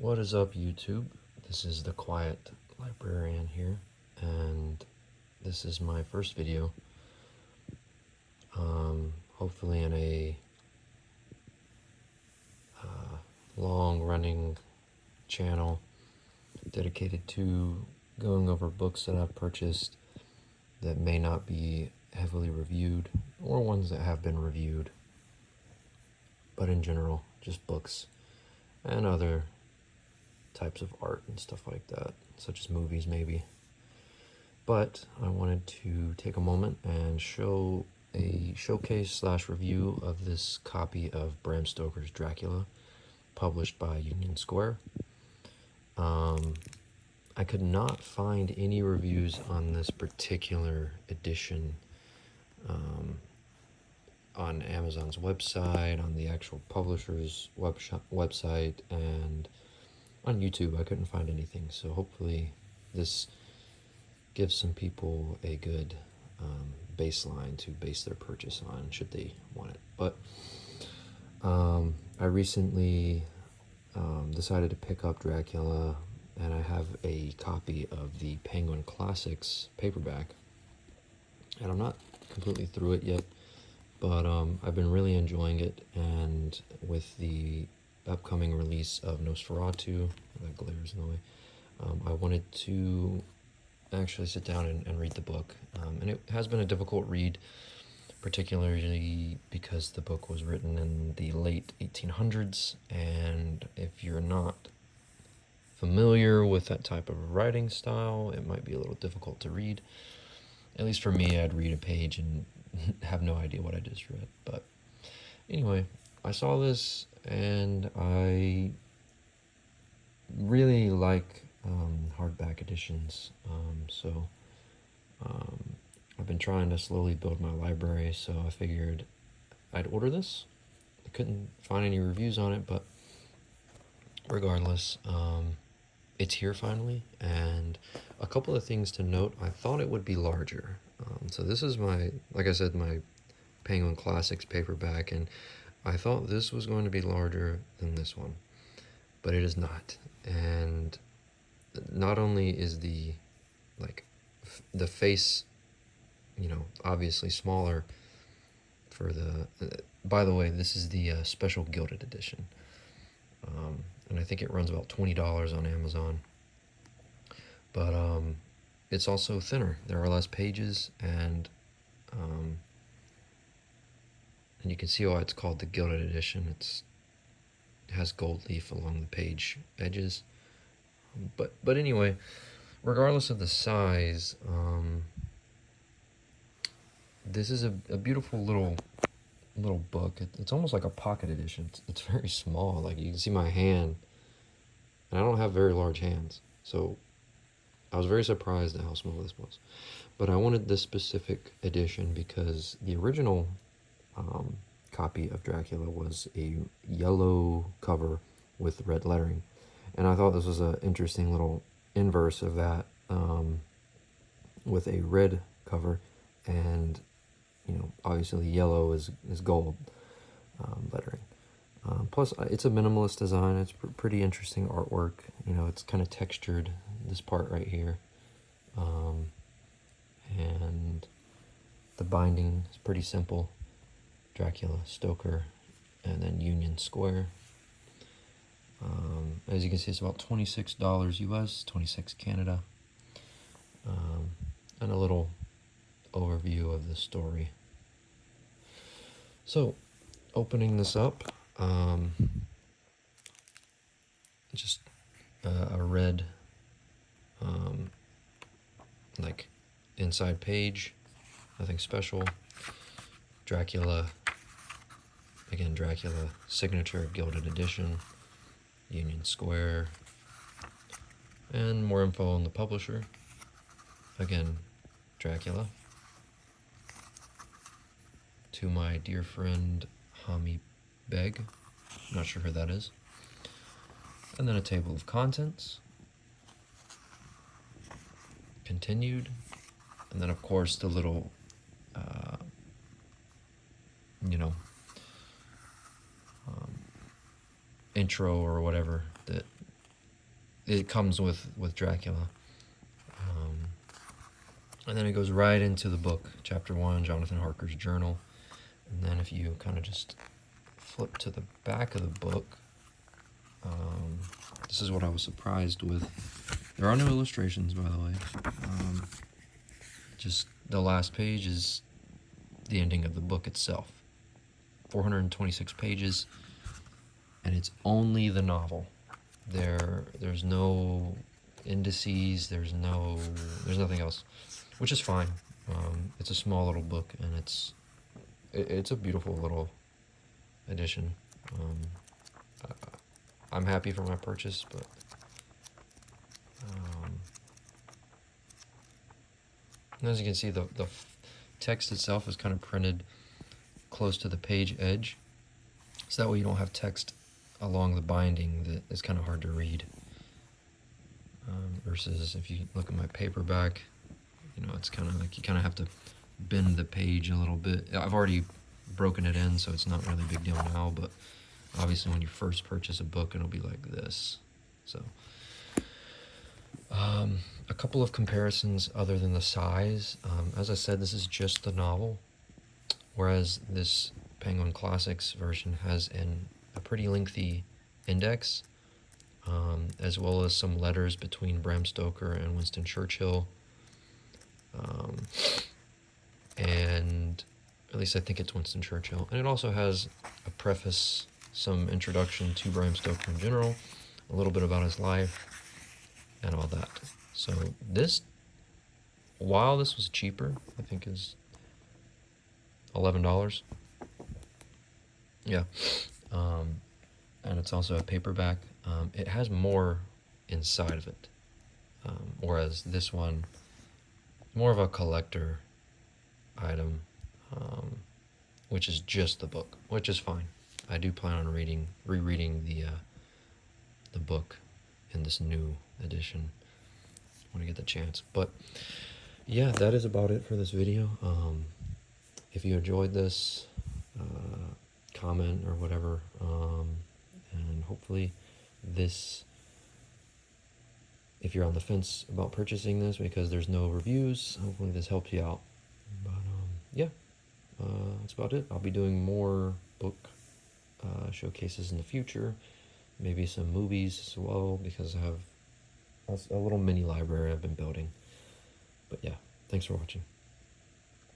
What is up, YouTube? This is the Quiet Librarian here, and this is my first video. Hopefully in a long-running channel dedicated to going over books that I've purchased that may not be heavily reviewed, or ones that have been reviewed, but in general, just books and other types of art and stuff like that, such as movies maybe. But I wanted to take a moment and show a showcase/review of this copy of Bram Stoker's Dracula, published by Union Square. I could not find any reviews on this particular edition on Amazon's website, on the actual publisher's website, and on YouTube. I couldn't find anything, so hopefully this gives some people a good baseline to base their purchase on, should they want it. But I recently decided to pick up Dracula, and I have a copy of the Penguin Classics paperback, and I'm not completely through it yet, but I've been really enjoying it. And with the upcoming release of Nosferatu, that glares in the way, I wanted to actually sit down and read the book, and it has been a difficult read, particularly because the book was written in the late 1800s, and if you're not familiar with that type of writing style, it might be a little difficult to read. At least for me, I'd read a page and have no idea what I just read. But anyway, I saw this, and I really like hardback editions, so I've been trying to slowly build my library, so I figured I'd order this. I couldn't find any reviews on it, but regardless, it's here finally. And a couple of things to note: I thought it would be larger. So this is my, like I said, my Penguin Classics paperback, and I thought this was going to be larger than this one, but it is not. And not only is the face, obviously smaller for the, by the way, this is the special Gilded edition, and I think it runs about $20 on Amazon, but it's also thinner. There are less pages, and you can see why it's called the Gilded edition. It has gold leaf along the page edges, but anyway, regardless of the size, this is a beautiful little book. It's almost like a pocket edition. It's very small. Like, you can see my hand, and I don't have very large hands, so I was very surprised at how small this was. But I wanted this specific edition because the original copy of Dracula was a yellow cover with red lettering, and I thought this was an interesting little inverse of that, with a red cover, and obviously yellow is gold lettering. Plus, it's a minimalist design. It's pretty interesting artwork. It's kind of textured, this part right here, and the binding is pretty simple. Dracula, Stoker, and then Union Square. As you can see, it's about $26 US, $26 Canada, and a little overview of the story. So, opening this up, just a red inside page, nothing special. Dracula, again, Dracula signature Gilded edition, Union Square, and more info on the publisher. Again, Dracula. To my dear friend Hami Beg, not sure who that is. And then a table of contents, continued, and then of course the little intro or whatever that it comes with Dracula. And then it goes right into the book, chapter 1, Jonathan Harker's journal. And then if you kind of just flip to the back of the book, this is what I was surprised with. There are no illustrations, by the way. Just the last page is the ending of the book itself. 426 pages, and it's only the novel. There's no indices, there's nothing else, which is fine. It's a small little book, and it's a beautiful little edition. I'm happy for my purchase, but as you can see, the text itself is kind of printed close to the page edge, so that way you don't have text along the binding that is kind of hard to read. Versus if you look at my paperback, you know, it's kind of like you kind of have to bend the page a little bit. I've already broken it in, so it's not really a big deal now, but obviously when you first purchase a book, it'll be like this. So a couple of comparisons other than the size. As I said, this is just the novel, whereas this Penguin Classics version has a pretty lengthy index, as well as some letters between Bram Stoker and Winston Churchill. And at least I think it's Winston Churchill. And it also has a preface, some introduction to Bram Stoker in general, a little bit about his life, and all that. So this, while this was cheaper, I think is $11. Yeah. And it's also a paperback. It has more inside of it, whereas this one is more of a collector item, which is just the book, which is fine. I do plan on rereading the book in this new edition when I get the chance. But yeah, that is about it for this video. If you enjoyed this, comment or whatever, and hopefully this, if you're on the fence about purchasing this because there's no reviews, hopefully this helps you out. But yeah, that's about it. I'll be doing more book showcases in the future, maybe some movies as well, because I have a little mini library I've been building. But yeah, thanks for watching.